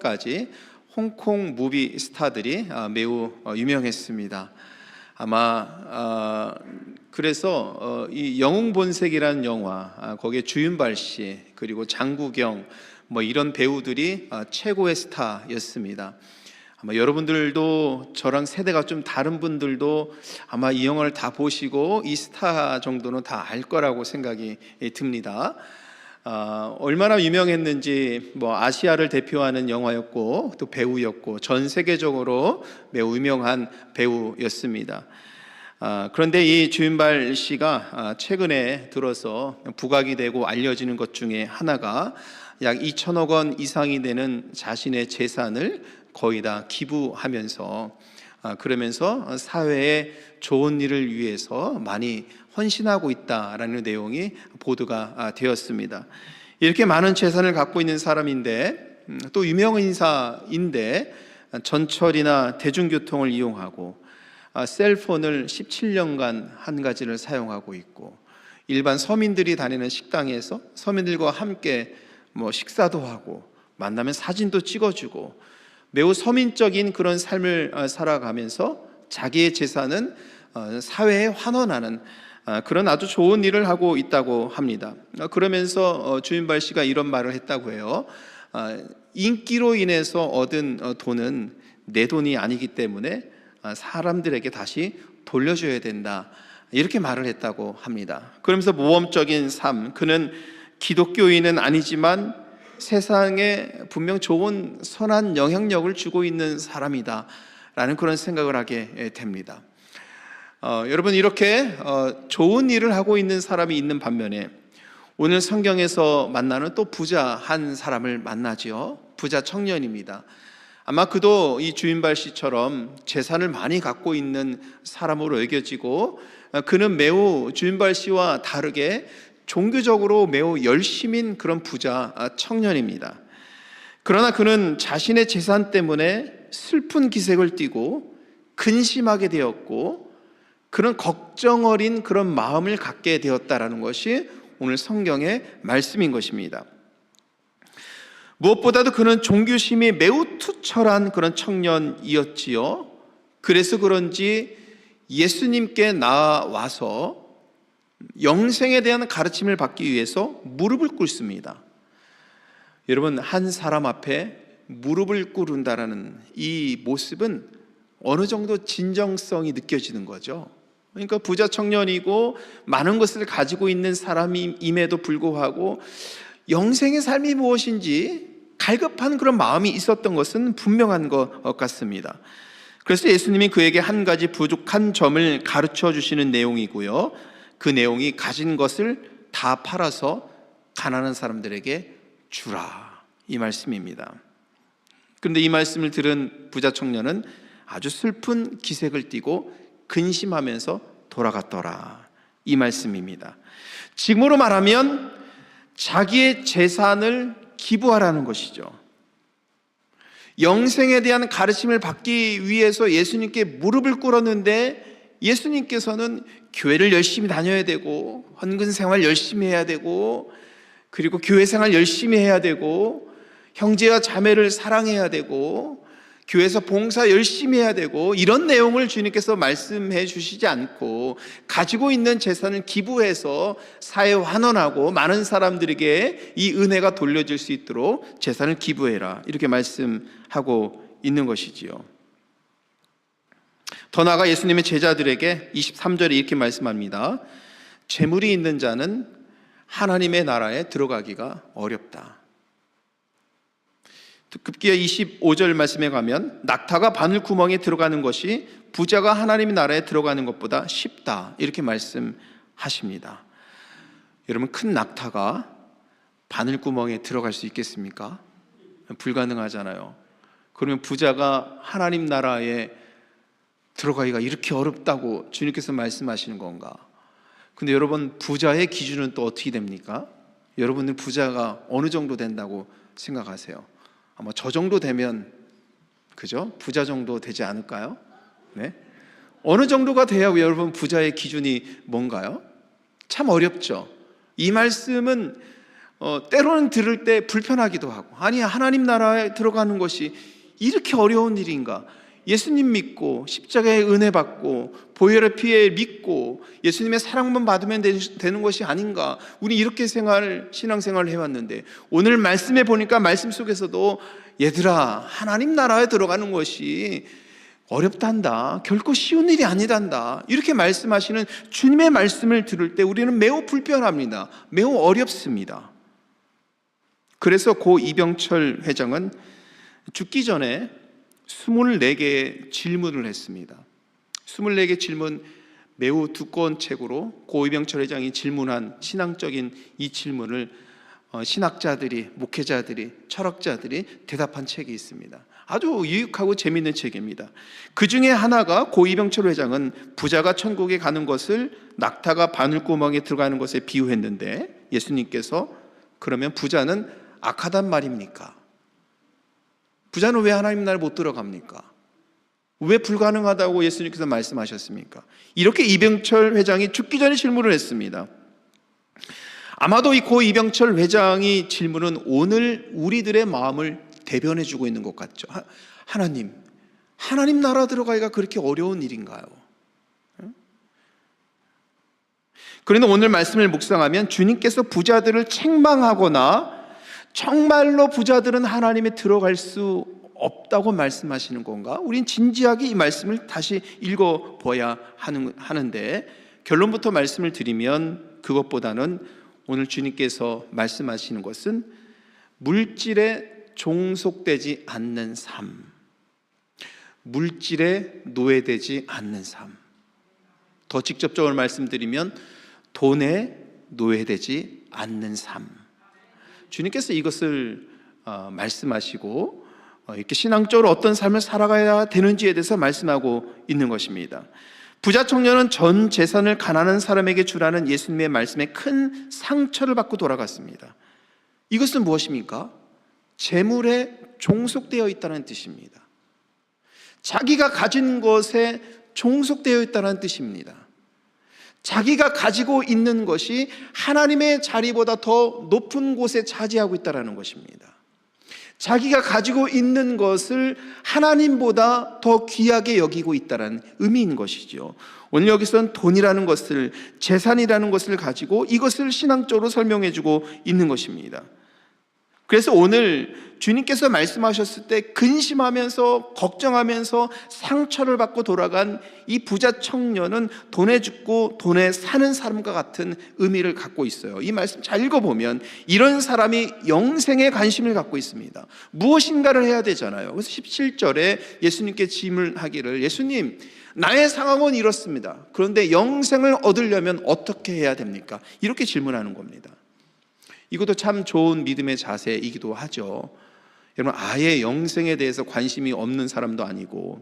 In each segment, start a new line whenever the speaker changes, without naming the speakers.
턴까지 홍콩 무비 스타들이 매우 유명했습니다. 아마 그래서 이 영웅본색이라는 영화, 거기에 주윤발 씨 그리고 장국영 뭐 이런 배우들이 최고의 스타였습니다. 아마 여러분들도 저랑 세대가 좀 다른 분들도 아마 이 영화를 다 보시고 이 스타 정도는 다 알 거라고 생각이 듭니다. 얼마나 유명했는지 뭐 아시아를 대표하는 영화였고 또 배우였고 전 세계적으로 매우 유명한 배우였습니다. 그런데 이 주윤발 씨가 최근에 들어서 부각이 되고 알려지는 것 중에 하나가 약 2천억 원 이상이 되는 자신의 재산을 거의 다 기부하면서 그러면서 사회에 좋은 일을 위해서 많이 헌신하고 있다라는 내용이 보도가 되었습니다. 이렇게 많은 재산을 갖고 있는 사람인데 또 유명 인사인데 전철이나 대중교통을 이용하고 셀폰을 17년간 한 가지를 사용하고 있고 일반 서민들이 다니는 식당에서 서민들과 함께 뭐 식사도 하고 만나면 사진도 찍어주고 매우 서민적인 그런 삶을 살아가면서 자기의 재산은 사회에 환원하는 그런 아주 좋은 일을 하고 있다고 합니다. 그러면서 주윤발 씨가 이런 말을 했다고 해요. 인기로 인해서 얻은 돈은 내 돈이 아니기 때문에 사람들에게 다시 돌려줘야 된다, 이렇게 말을 했다고 합니다. 그러면서 모험적인 삶, 그는 기독교인은 아니지만 세상에 분명 좋은 선한 영향력을 주고 있는 사람이다 라는 그런 생각을 하게 됩니다. 여러분, 이렇게 좋은 일을 하고 있는 사람이 있는 반면에 오늘 성경에서 만나는 또 부자 한 사람을 만나지요. 부자 청년입니다. 아마 그도 이 주윤발 씨처럼 재산을 많이 갖고 있는 사람으로 여겨지고 그는 매우 주윤발 씨와 다르게 종교적으로 매우 열심인 그런 부자 청년입니다. 그러나 그는 자신의 재산 때문에 슬픈 기색을 띠고 근심하게 되었고 그런 걱정 어린 그런 마음을 갖게 되었다라는 것이 오늘 성경의 말씀인 것입니다. 무엇보다도 그는 종교심이 매우 투철한 그런 청년이었지요. 그래서 그런지 예수님께 나와서 영생에 대한 가르침을 받기 위해서 무릎을 꿇습니다. 여러분, 한 사람 앞에 무릎을 꿇는다라는 이 모습은 어느 정도 진정성이 느껴지는 거죠. 그러니까 부자 청년이고 많은 것을 가지고 있는 사람임에도 불구하고 영생의 삶이 무엇인지 갈급한 그런 마음이 있었던 것은 분명한 것 같습니다. 그래서 예수님이 그에게 한 가지 부족한 점을 가르쳐 주시는 내용이고요. 그 내용이 가진 것을 다 팔아서 가난한 사람들에게 주라, 이 말씀입니다. 그런데 이 말씀을 들은 부자 청년은 아주 슬픈 기색을 띠고 근심하면서 돌아갔더라, 이 말씀입니다. 지금으로 말하면 자기의 재산을 기부하라는 것이죠. 영생에 대한 가르침을 받기 위해서 예수님께 무릎을 꿇었는데 예수님께서는 교회를 열심히 다녀야 되고 헌금 생활 열심히 해야 되고 그리고 교회 생활 열심히 해야 되고 형제와 자매를 사랑해야 되고 교회에서 봉사 열심히 해야 되고 이런 내용을 주님께서 말씀해 주시지 않고 가지고 있는 재산을 기부해서 사회 환원하고 많은 사람들에게 이 은혜가 돌려질 수 있도록 재산을 기부해라, 이렇게 말씀하고 있는 것이지요. 더 나아가 예수님의 제자들에게 23절에 이렇게 말씀합니다. 재물이 있는 자는 하나님의 나라에 들어가기가 어렵다. 급기야 25절 말씀에 가면 낙타가 바늘구멍에 들어가는 것이 부자가 하나님의 나라에 들어가는 것보다 쉽다, 이렇게 말씀하십니다. 여러분, 큰 낙타가 바늘구멍에 들어갈 수 있겠습니까? 불가능하잖아요. 그러면 부자가 하나님 나라에 들어가기가 이렇게 어렵다고 주님께서 말씀하시는 건가? 근데 여러분, 부자의 기준은 또 어떻게 됩니까? 여러분들 부자가 어느 정도 된다고 생각하세요? 아마 저 정도 되면, 그죠? 부자 정도 되지 않을까요? 네? 어느 정도가 돼야 여러분 부자의 기준이 뭔가요? 참 어렵죠. 이 말씀은 때로는 들을 때 불편하기도 하고, 아니 하나님 나라에 들어가는 것이 이렇게 어려운 일인가? 예수님 믿고 십자가의 은혜 받고 보혈의 피에 믿고 예수님의 사랑만 받으면 되는 것이 아닌가? 우리 이렇게 신앙생활을 해왔는데 오늘 말씀에 보니까 말씀 속에서도 얘들아, 하나님 나라에 들어가는 것이 어렵단다, 결코 쉬운 일이 아니단다, 이렇게 말씀하시는 주님의 말씀을 들을 때 우리는 매우 불편합니다. 매우 어렵습니다. 그래서 고 이병철 회장은 죽기 전에 24개의 질문을 했습니다. 24개 질문, 매우 두꺼운 책으로 고 이병철 회장이 질문한 신앙적인 이 질문을 신학자들이, 목회자들이, 철학자들이 대답한 책이 있습니다. 아주 유익하고 재미있는 책입니다. 그 중에 하나가 고 이병철 회장은 부자가 천국에 가는 것을 낙타가 바늘구멍에 들어가는 것에 비유했는데, 예수님께서 그러면 부자는 악하단 말입니까? 부자는 왜 하나님 나라에 못 들어갑니까? 왜 불가능하다고 예수님께서 말씀하셨습니까? 이렇게 이병철 회장이 죽기 전에 질문을 했습니다. 아마도 이 고 이병철 회장이 질문은 오늘 우리들의 마음을 대변해 주고 있는 것 같죠. 하나님 나라 들어가기가 그렇게 어려운 일인가요? 그런데 오늘 말씀을 묵상하면 주님께서 부자들을 책망하거나 정말로 부자들은 하나님에 들어갈 수 없다고 말씀하시는 건가? 우린 진지하게 이 말씀을 다시 읽어봐야 하는데, 결론부터 말씀을 드리면 그것보다는 오늘 주님께서 말씀하시는 것은 물질에 종속되지 않는 삶, 물질에 노예되지 않는 삶, 더 직접적으로 말씀드리면 돈에 노예되지 않는 삶, 주님께서 이것을 말씀하시고 이렇게 신앙적으로 어떤 삶을 살아가야 되는지에 대해서 말씀하고 있는 것입니다. 부자 청년은 전 재산을 가난한 사람에게 주라는 예수님의 말씀에 큰 상처를 받고 돌아갔습니다. 이것은 무엇입니까? 재물에 종속되어 있다는 뜻입니다. 자기가 가진 것에 종속되어 있다는 뜻입니다. 자기가 가지고 있는 것이 하나님의 자리보다 더 높은 곳에 차지하고 있다는 것입니다. 자기가 가지고 있는 것을 하나님보다 더 귀하게 여기고 있다는 의미인 것이죠. 오늘 여기서는 돈이라는 것을, 재산이라는 것을 가지고 이것을 신앙적으로 설명해주고 있는 것입니다. 그래서 오늘 주님께서 말씀하셨을 때 근심하면서 걱정하면서 상처를 받고 돌아간 이 부자 청년은 돈에 죽고 돈에 사는 사람과 같은 의미를 갖고 있어요. 이 말씀 잘 읽어보면 이런 사람이 영생에 관심을 갖고 있습니다. 무엇인가를 해야 되잖아요. 그래서 17절에 예수님께 질문하기를, 예수님, 나의 상황은 이렇습니다. 그런데 영생을 얻으려면 어떻게 해야 됩니까? 이렇게 질문하는 겁니다. 이것도 참 좋은 믿음의 자세이기도 하죠. 여러분, 아예 영생에 대해서 관심이 없는 사람도 아니고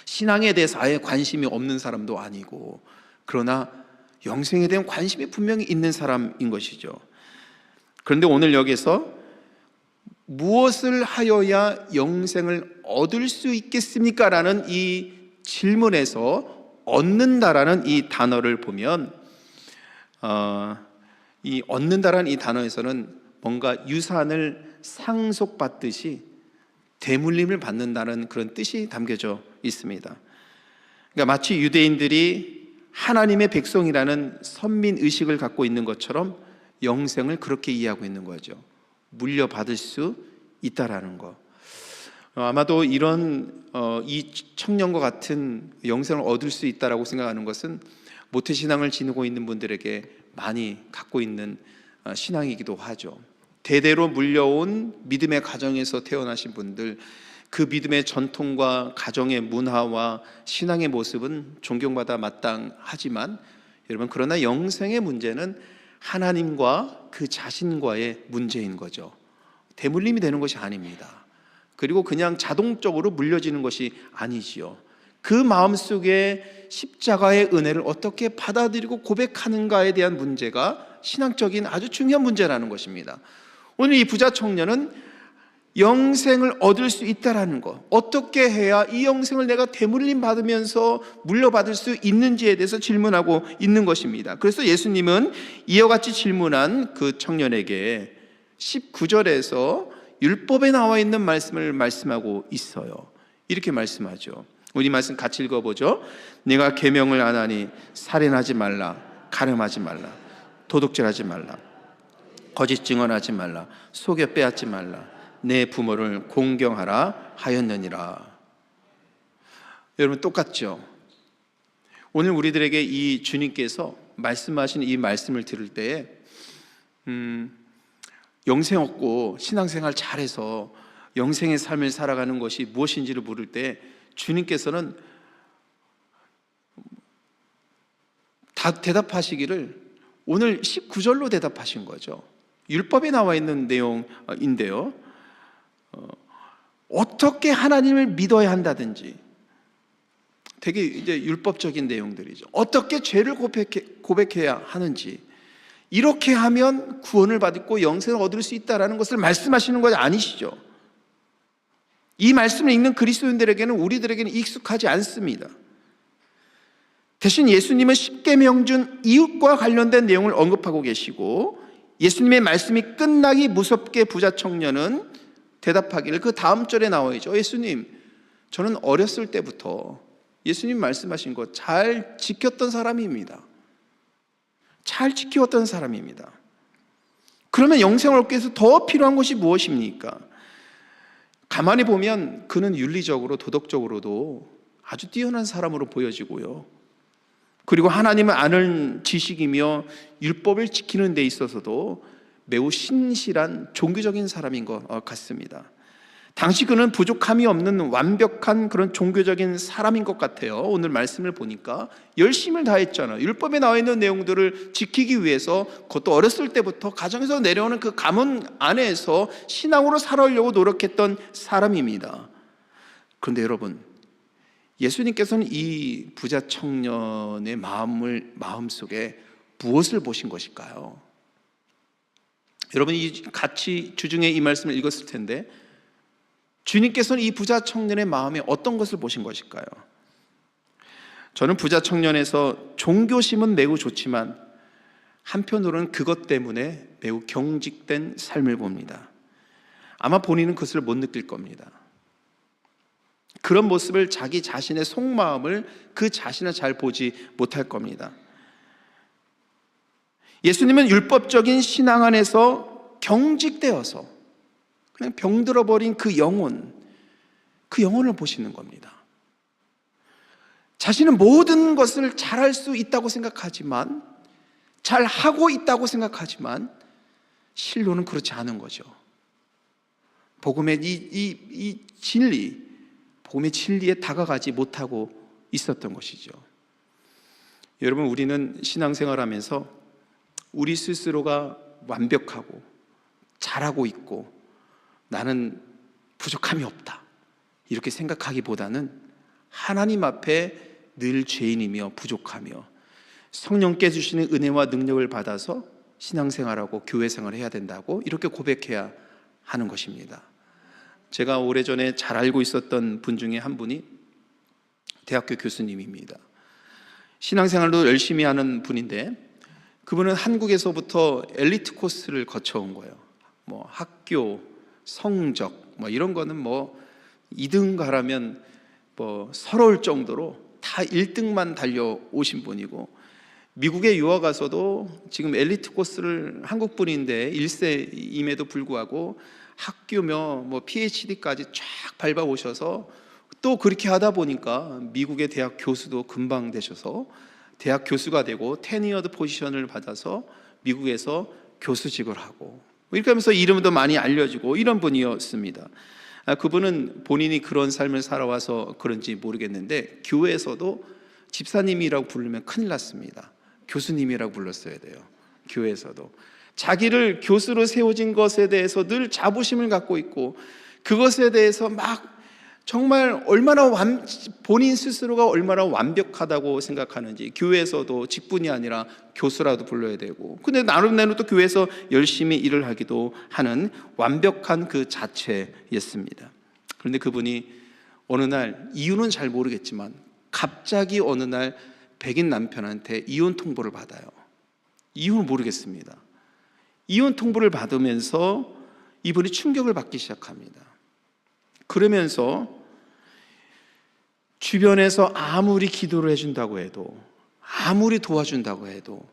신앙에 대해서 아예 관심이 없는 사람도 아니고, 그러나 영생에 대한 관심이 분명히 있는 사람인 것이죠. 그런데 오늘 여기서 무엇을 하여야 영생을 얻을 수 있겠습니까? 라는 이 질문에서 얻는다라는 이 단어를 보면 이 얻는다라는 이 단어에서는 뭔가 유산을 상속받듯이 대물림을 받는다는 그런 뜻이 담겨져 있습니다. 그러니까 마치 유대인들이 하나님의 백성이라는 선민의식을 갖고 있는 것처럼 영생을 그렇게 이해하고 있는 거죠. 물려받을 수 있다라는 거. 아마도 이런 이 청년과 같은 영생을 얻을 수 있다라고 생각하는 것은 모태신앙을 지니고 있는 분들에게 많이 갖고 있는 신앙이기도 하죠. 대대로 물려온 믿음의 가정에서 태어나신 분들, 그 믿음의 전통과 가정의 문화와 신앙의 모습은 존경받아 마땅하지만, 여러분, 그러나 영생의 문제는 하나님과 그 자신과의 문제인 거죠. 대물림이 되는 것이 아닙니다. 그리고 그냥 자동적으로 물려지는 것이 아니지요. 그 마음속에 십자가의 은혜를 어떻게 받아들이고 고백하는가에 대한 문제가 신앙적인 아주 중요한 문제라는 것입니다. 오늘 이 부자 청년은 영생을 얻을 수 있다라는 것, 어떻게 해야 이 영생을 내가 대물림 받으면서 물려받을 수 있는지에 대해서 질문하고 있는 것입니다. 그래서 예수님은 이와 같이 질문한 그 청년에게 19절에서 율법에 나와 있는 말씀을 말씀하고 있어요. 이렇게 말씀하죠. 우리 말씀 같이 읽어보죠. 내가 계명을 안 하니 살인하지 말라, 간음하지 말라, 도둑질하지 말라, 거짓 증언하지 말라, 속여 빼앗지 말라, 내 부모를 공경하라 하였느니라. 여러분 똑같죠? 오늘 우리들에게 이 주님께서 말씀하신 이 말씀을 들을 때에 영생 얻고 신앙생활 잘해서 영생의 삶을 살아가는 것이 무엇인지를 물을 때 주님께서는 다 대답하시기를 오늘 19절로 대답하신 거죠. 율법에 나와 있는 내용인데요, 어떻게 하나님을 믿어야 한다든지, 되게 이제 율법적인 내용들이죠. 어떻게 죄를 고백해야 하는지, 이렇게 하면 구원을 받고 영생을 얻을 수 있다는 것을 말씀하시는 것 아니시죠? 이 말씀을 읽는 그리스도인들에게는, 우리들에게는 익숙하지 않습니다. 대신 예수님은 십계명 중 이웃과 관련된 내용을 언급하고 계시고, 예수님의 말씀이 끝나기 무섭게 부자 청년은 대답하기를 그 다음 절에 나와 있죠. 예수님, 저는 어렸을 때부터 예수님 말씀하신 것 잘 지켰던 사람입니다. 잘 지켜왔던 사람입니다. 그러면 영생을 얻기 위해서 더 필요한 것이 무엇입니까? 가만히 보면 그는 윤리적으로 도덕적으로도 아주 뛰어난 사람으로 보여지고요, 그리고 하나님을 아는 지식이며 율법을 지키는 데 있어서도 매우 신실한 종교적인 사람인 것 같습니다. 당시 그는 부족함이 없는 완벽한 그런 종교적인 사람인 것 같아요. 오늘 말씀을 보니까 열심을 다했잖아요. 율법에 나와 있는 내용들을 지키기 위해서, 그것도 어렸을 때부터 가정에서 내려오는 그 가문 안에서 신앙으로 살아오려고 노력했던 사람입니다. 그런데 여러분, 예수님께서는 이 부자 청년의 마음속에 무엇을 보신 것일까요? 여러분이 같이 주중에 이 말씀을 읽었을 텐데, 주님께서는 이 부자 청년의 마음에 어떤 것을 보신 것일까요? 저는 부자 청년에서 종교심은 매우 좋지만 한편으로는 그것 때문에 매우 경직된 삶을 봅니다. 아마 본인은 그것을 못 느낄 겁니다. 그런 모습을, 자기 자신의 속마음을, 그 자신을 잘 보지 못할 겁니다. 예수님은 율법적인 신앙 안에서 경직되어서 그냥 병들어버린 그 영혼을 보시는 겁니다. 자신은 모든 것을 잘할 수 있다고 생각하지만, 잘하고 있다고 생각하지만 실로는 그렇지 않은 거죠. 복음의 이 진리, 복음의 진리에 다가가지 못하고 있었던 것이죠. 여러분, 우리는 신앙생활하면서 우리 스스로가 완벽하고 잘하고 있고 나는 부족함이 없다, 이렇게 생각하기보다는 하나님 앞에 늘 죄인이며 부족하며 성령께 주시는 은혜와 능력을 받아서 신앙생활하고 교회생활을 해야 된다고 이렇게 고백해야 하는 것입니다. 제가 오래전에 잘 알고 있었던 분 중에 한 분이 대학교 교수님입니다. 신앙생활도 열심히 하는 분인데, 그분은 한국에서부터 엘리트 코스를 거쳐온 거예요. 뭐 학교, 성적, 뭐 이런 거는 뭐 2등 가라면 뭐 서러울 정도로 다 1등만 달려오신 분이고, 미국에 유학 가서도 지금 엘리트 코스를, 한국 분인데 1세임에도 불구하고 학교며 뭐 PhD까지 쫙 밟아오셔서, 또 그렇게 하다 보니까 미국의 대학 교수도 금방 되셔서 대학 교수가 되고 테니어드 포지션을 받아서 미국에서 교수직을 하고, 이렇게 하면서 이름도 많이 알려지고 이런 분이었습니다. 그분은 본인이 그런 삶을 살아와서 그런지 모르겠는데, 교회에서도 집사님이라고 부르면 큰일 났습니다. 교수님이라고 불렀어야 돼요. 교회에서도 자기를 교수로 세워진 것에 대해서 늘 자부심을 갖고 있고, 그것에 대해서 막 정말 본인 스스로가 얼마나 완벽하다고 생각하는지, 교회에서도 직분이 아니라 교수라도 불러야 되고, 근데 나름대로 또 교회에서 열심히 일을 하기도 하는 완벽한 그 자체였습니다. 그런데 그분이 어느 날, 이유는 잘 모르겠지만 갑자기 어느 날 백인 남편한테 이혼 통보를 받아요. 이유는 모르겠습니다. 이혼 통보를 받으면서 이분이 충격을 받기 시작합니다. 그러면서 주변에서 아무리 기도를 해준다고 해도, 아무리 도와준다고 해도,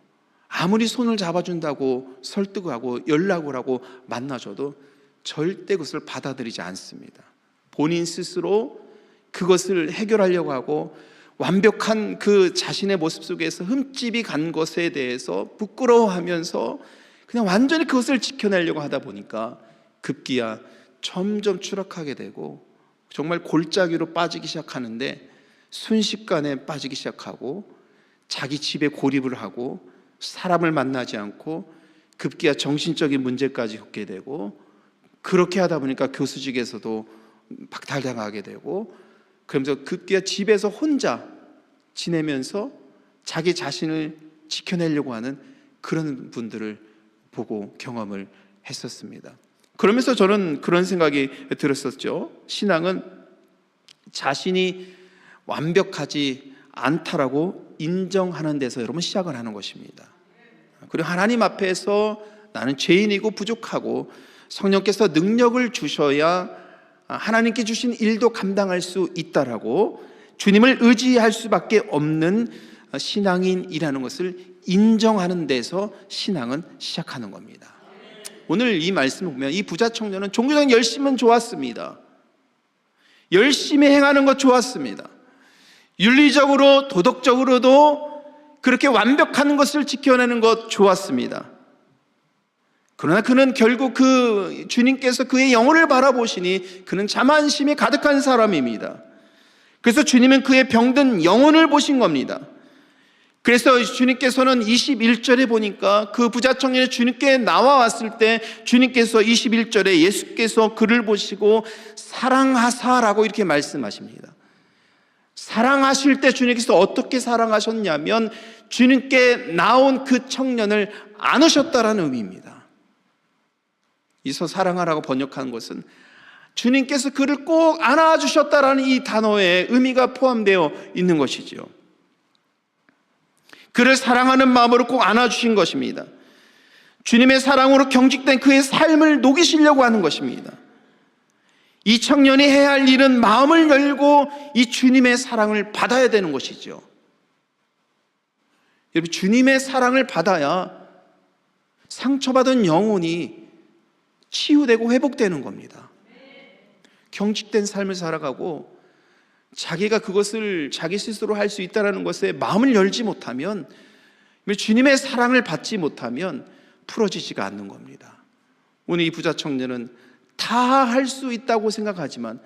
아무리 손을 잡아준다고 설득하고 연락을 하고 만나줘도 절대 그것을 받아들이지 않습니다. 본인 스스로 그것을 해결하려고 하고 완벽한 그 자신의 모습 속에서 흠집이 간 것에 대해서 부끄러워하면서 그냥 완전히 그것을 지켜내려고 하다 보니까 급기야 점점 추락하게 되고 정말 골짜기로 빠지기 시작하는데, 순식간에 빠지기 시작하고 자기 집에 고립을 하고 사람을 만나지 않고 급기야 정신적인 문제까지 겪게 되고, 그렇게 하다 보니까 교수직에서도 박탈당하게 되고, 그러면서 급기야 집에서 혼자 지내면서 자기 자신을 지켜내려고 하는 그런 분들을 보고 경험을 했었습니다. 그러면서 저는 그런 생각이 들었었죠. 신앙은 자신이 완벽하지 않다라고 인정하는 데서 여러분 시작을 하는 것입니다. 그리고 하나님 앞에서 나는 죄인이고 부족하고 성령께서 능력을 주셔야 하나님께 주신 일도 감당할 수 있다라고 주님을 의지할 수밖에 없는 신앙인이라는 것을 인정하는 데서 신앙은 시작하는 겁니다. 오늘 이 말씀을 보면 이 부자 청년은 종교적인 열심은 좋았습니다. 열심히 행하는 것 좋았습니다. 윤리적으로 도덕적으로도 그렇게 완벽한 것을 지켜내는 것 좋았습니다. 그러나 그는 결국 그 주님께서 그의 영혼을 바라보시니 그는 자만심이 가득한 사람입니다. 그래서 주님은 그의 병든 영혼을 보신 겁니다. 그래서 주님께서는 21절에 보니까 그 부자 청년이 주님께 나와왔을 때 주님께서 21절에 예수께서 그를 보시고 사랑하사라고 이렇게 말씀하십니다. 사랑하실 때 주님께서 어떻게 사랑하셨냐면 주님께 나온 그 청년을 안으셨다라는 의미입니다. 이서 사랑하라고 번역한 것은 주님께서 그를 꼭 안아주셨다라는 이 단어에 의미가 포함되어 있는 것이죠. 그를 사랑하는 마음으로 꼭 안아주신 것입니다. 주님의 사랑으로 경직된 그의 삶을 녹이시려고 하는 것입니다. 이 청년이 해야 할 일은 마음을 열고 이 주님의 사랑을 받아야 되는 것이죠. 여러분, 주님의 사랑을 받아야 상처받은 영혼이 치유되고 회복되는 겁니다. 경직된 삶을 살아가고 자기가 그것을 자기 스스로 할 수 있다는 것에 마음을 열지 못하면, 주님의 사랑을 받지 못하면 풀어지지가 않는 겁니다. 오늘 이 부자 청년은 다 할 수 있다고 생각하지만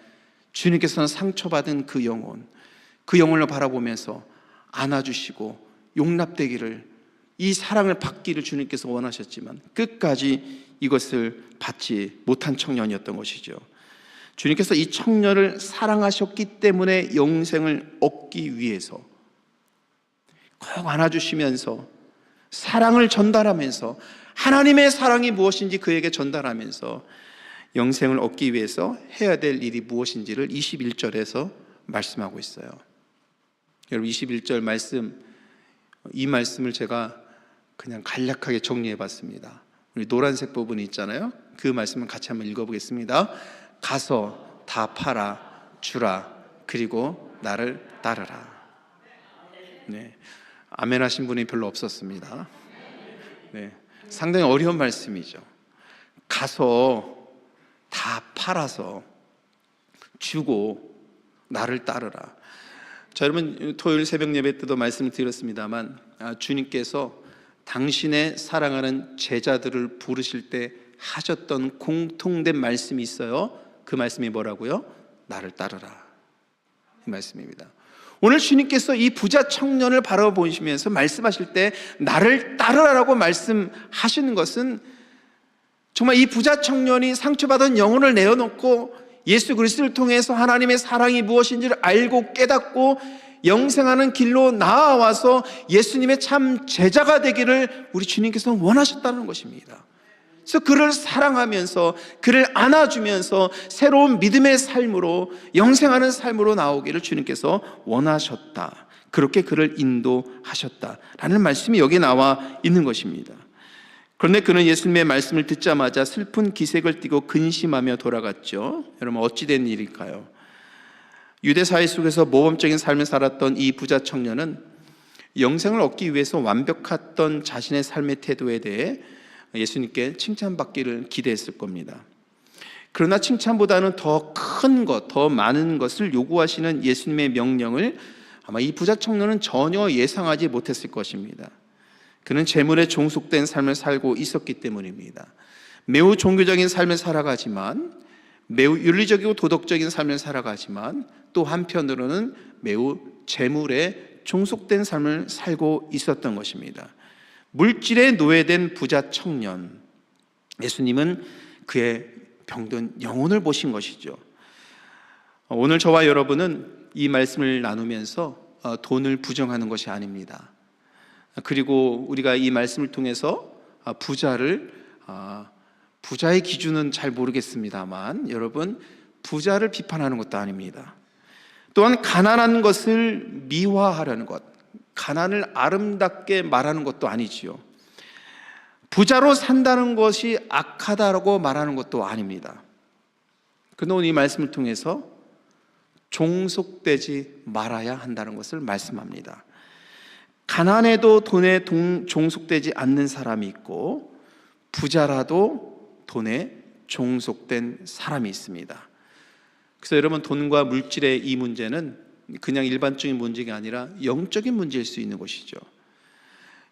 주님께서는 상처받은 그 영혼을 바라보면서 안아주시고 용납되기를, 이 사랑을 받기를 주님께서 원하셨지만 끝까지 이것을 받지 못한 청년이었던 것이죠. 주님께서 이 청년을 사랑하셨기 때문에 영생을 얻기 위해서 꼭 안아주시면서 사랑을 전달하면서 하나님의 사랑이 무엇인지 그에게 전달하면서 영생을 얻기 위해서 해야 될 일이 무엇인지를 21절에서 말씀하고 있어요. 여러분, 21절 말씀, 이 말씀을 제가 그냥 간략하게 정리해 봤습니다. 우리 노란색 부분이 있잖아요. 그 말씀을 같이 한번 읽어보겠습니다. 가서 다 팔아 주라. 그리고 나를 따르라. 네, 아멘 하신 분이 별로 없었습니다. 네, 상당히 어려운 말씀이죠. 가서 다 팔아서 주고 나를 따르라. 자, 여러분, 토요일 새벽 예배 때도 말씀을 드렸습니다만 주님께서 당신의 사랑하는 제자들을 부르실 때 하셨던 공통된 말씀이 있어요. 그 말씀이 뭐라고요? 나를 따르라, 이 말씀입니다. 오늘 주님께서 이 부자 청년을 바라보시면서 말씀하실 때 나를 따르라라고 말씀하시는 것은 정말 이 부자 청년이 상처받은 영혼을 내어놓고 예수 그리스도를 통해서 하나님의 사랑이 무엇인지를 알고 깨닫고 영생하는 길로 나아와서 예수님의 참 제자가 되기를 우리 주님께서는 원하셨다는 것입니다. 그래서 그를 사랑하면서 그를 안아주면서 새로운 믿음의 삶으로 영생하는 삶으로 나오기를 주님께서 원하셨다. 그렇게 그를 인도하셨다라는 말씀이 여기에 나와 있는 것입니다. 그런데 그는 예수님의 말씀을 듣자마자 슬픈 기색을 띠고 근심하며 돌아갔죠. 여러분, 어찌된 일일까요? 유대 사회 속에서 모범적인 삶을 살았던 이 부자 청년은 영생을 얻기 위해서 완벽했던 자신의 삶의 태도에 대해 예수님께 칭찬받기를 기대했을 겁니다. 그러나 칭찬보다는 더 큰 것, 더 많은 것을 요구하시는 예수님의 명령을 아마 이 부자 청년은 전혀 예상하지 못했을 것입니다. 그는 재물에 종속된 삶을 살고 있었기 때문입니다. 매우 종교적인 삶을 살아가지만, 매우 윤리적이고 도덕적인 삶을 살아가지만, 또 한편으로는 매우 재물에 종속된 삶을 살고 있었던 것입니다. 물질에 노예된 부자 청년, 예수님은 그의 병든 영혼을 보신 것이죠. 오늘 저와 여러분은 이 말씀을 나누면서 돈을 부정하는 것이 아닙니다. 그리고 우리가 이 말씀을 통해서 부자의 기준은 잘 모르겠습니다만, 여러분, 부자를 비판하는 것도 아닙니다. 또한 가난한 것을 미화하려는 것, 가난을 아름답게 말하는 것도 아니지요. 부자로 산다는 것이 악하다고 말하는 것도 아닙니다. 그런데 오늘 이 말씀을 통해서 종속되지 말아야 한다는 것을 말씀합니다. 가난해도 돈에 종속되지 않는 사람이 있고, 부자라도 돈에 종속된 사람이 있습니다. 그래서 여러분, 돈과 물질의 이 문제는 그냥 일반적인 문제가 아니라 영적인 문제일 수 있는 것이죠.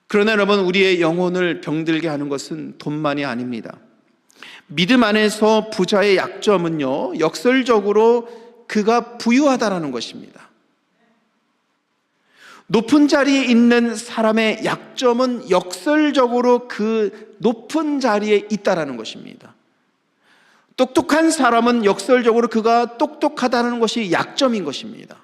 그러나 여러분, 우리의 영혼을 병들게 하는 것은 돈만이 아닙니다. 믿음 안에서 부자의 약점은요, 역설적으로 그가 부유하다라는 것입니다. 높은 자리에 있는 사람의 약점은 역설적으로 그 높은 자리에 있다라는 것입니다. 똑똑한 사람은 역설적으로 그가 똑똑하다는 것이 약점인 것입니다.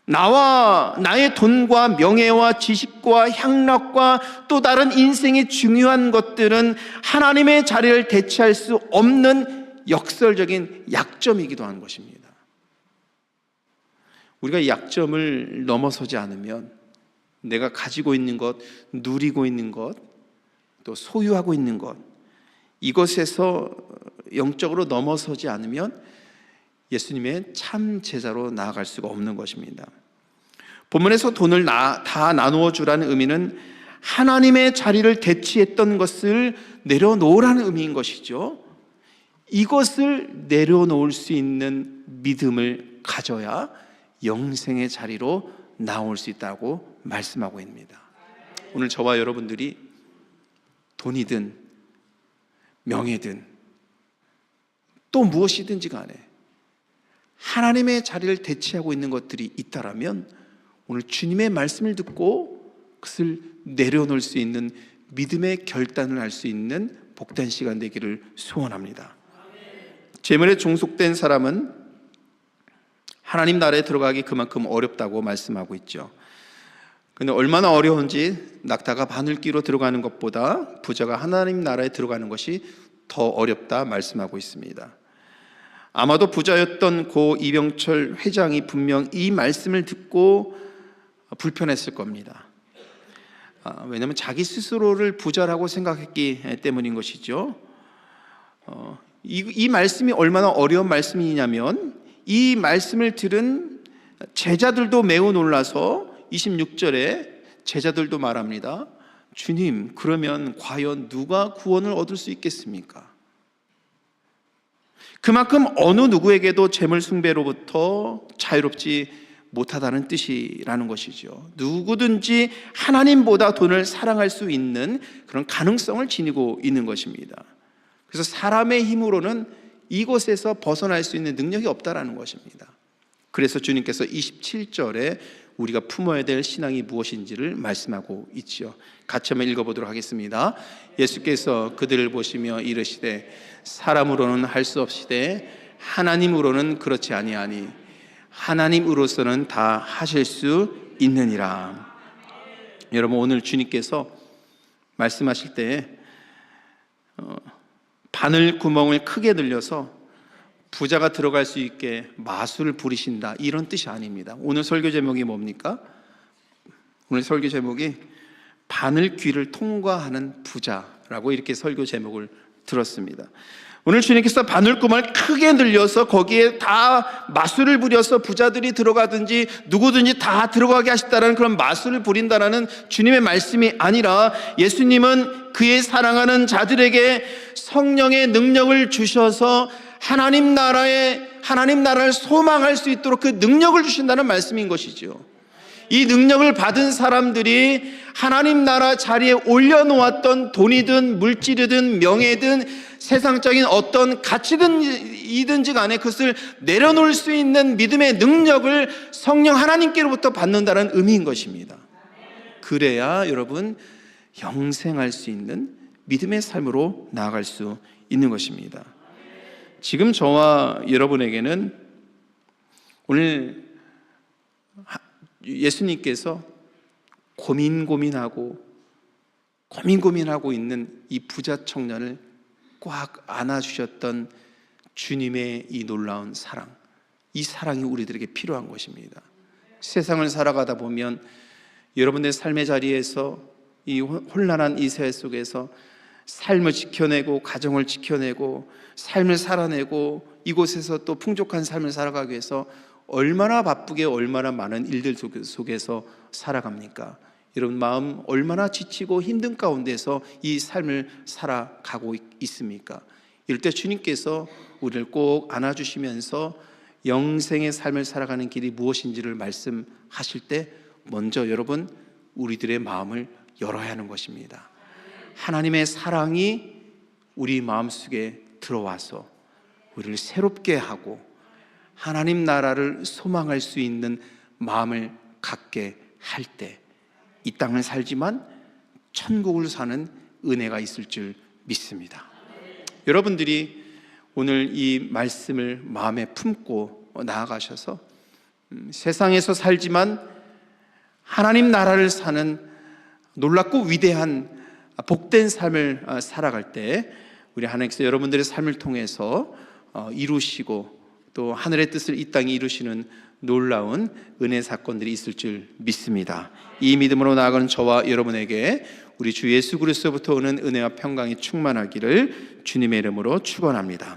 나의 돈과 명예와 지식과 향락과 또 다른 인생의 중요한 것들은 하나님의 자리를 대체할 수 없는 역설적인 약점이기도 한 것입니다. 우리가 이 약점을 넘어서지 않으면 내가 가지고 있는 것, 누리고 있는 것, 또 소유하고 있는 것, 이것에서 영적으로 넘어서지 않으면 예수님의 참 제자로 나아갈 수가 없는 것입니다. 본문에서 돈을 다 나누어 주라는 의미는 하나님의 자리를 대체했던 것을 내려놓으라는 의미인 것이죠. 이것을 내려놓을 수 있는 믿음을 가져야 영생의 자리로 나올 수 있다고 말씀하고 있습니다. 오늘 저와 여러분들이 돈이든 명예든 또 무엇이든지 간에 하나님의 자리를 대체하고 있는 것들이 있다라면 오늘 주님의 말씀을 듣고 그것을 내려놓을 수 있는 믿음의 결단을 할 수 있는 복된 시간 되기를 소원합니다. 재물에 종속된 사람은 하나님 나라에 들어가기 그만큼 어렵다고 말씀하고 있죠. 그런데 얼마나 어려운지 낙타가 바늘기로 들어가는 것보다 부자가 하나님 나라에 들어가는 것이 더 어렵다 말씀하고 있습니다. 아마도 부자였던 고 이병철 회장이 분명 이 말씀을 듣고 불편했을 겁니다. 왜냐하면 자기 스스로를 부자라고 생각했기 때문인 것이죠. 이 말씀이 얼마나 어려운 말씀이냐면 이 말씀을 들은 제자들도 매우 놀라서 26절에 제자들도 말합니다. 주님, 그러면 과연 누가 구원을 얻을 수 있겠습니까? 그만큼 어느 누구에게도 재물 숭배로부터 자유롭지 못하다는 뜻이라는 것이죠. 누구든지 하나님보다 돈을 사랑할 수 있는 그런 가능성을 지니고 있는 것입니다. 그래서 사람의 힘으로는 이곳에서 벗어날 수 있는 능력이 없다라는 것입니다. 그래서 주님께서 27절에 우리가 품어야 될 신앙이 무엇인지를 말씀하고 있지요. 같이 한번 읽어보도록 하겠습니다. 예수께서 그들을 보시며 이르시되 사람으로는 할 수 없이되 하나님으로는 그렇지 아니하니 하나님으로서는 다 하실 수 있느니라. 여러분, 오늘 주님께서 말씀하실 때 바늘 구멍을 크게 늘려서 부자가 들어갈 수 있게 마술을 부리신다, 이런 뜻이 아닙니다. 오늘 설교 제목이 뭡니까? 오늘 설교 제목이 바늘 귀를 통과하는 부자라고 이렇게 설교 제목을 들었습니다. 오늘 주님께서 바늘구멍을 크게 늘려서 거기에 다 마술을 부려서 부자들이 들어가든지 누구든지 다 들어가게 하셨다는 그런 마술을 부린다는 주님의 말씀이 아니라, 예수님은 그의 사랑하는 자들에게 성령의 능력을 주셔서 하나님 나라를 소망할 수 있도록 그 능력을 주신다는 말씀인 것이죠. 이 능력을 받은 사람들이 하나님 나라 자리에 올려놓았던 돈이든 물질이든 명예든 세상적인 어떤 가치든이든지 간에 그것을 내려놓을 수 있는 믿음의 능력을 성령 하나님께로부터 받는다는 의미인 것입니다. 그래야 여러분, 영생할 수 있는 믿음의 삶으로 나아갈 수 있는 것입니다. 지금 저와 여러분에게는 오늘 예수님께서 고민하고 있는 이 부자 청년을 꽉 안아주셨던 주님의 이 놀라운 사랑, 이 사랑이 우리들에게 필요한 것입니다. 세상을 살아가다 보면 여러분의 삶의 자리에서 이 혼란한 이 세계 속에서 삶을 지켜내고 가정을 지켜내고 삶을 살아내고 이곳에서 또 풍족한 삶을 살아가기 위해서 얼마나 바쁘게 얼마나 많은 일들 속에서 살아갑니까? 여러분, 마음 얼마나 지치고 힘든 가운데서 이 삶을 살아가고 있습니까? 이럴 때 주님께서 우리를 꼭 안아주시면서 영생의 삶을 살아가는 길이 무엇인지를 말씀하실 때 먼저 여러분, 우리들의 마음을 열어야 하는 것입니다. 하나님의 사랑이 우리 마음속에 들어와서 우리를 새롭게 하고 하나님 나라를 소망할 수 있는 마음을 갖게 할 때 이 땅을 살지만 천국을 사는 은혜가 있을 줄 믿습니다. 여러분들이 오늘 이 말씀을 마음에 품고 나아가셔서 세상에서 살지만 하나님 나라를 사는 놀랍고 위대한 복된 삶을 살아갈 때 우리 하나님께서 여러분들의 삶을 통해서 이루시고 또 하늘의 뜻을 이 땅에 이루시는 놀라운 은혜 사건들이 있을 줄 믿습니다. 이 믿음으로 나아가는 저와 여러분에게 우리 주 예수 그리스도부터 오는 은혜와 평강이 충만하기를 주님의 이름으로 축원합니다.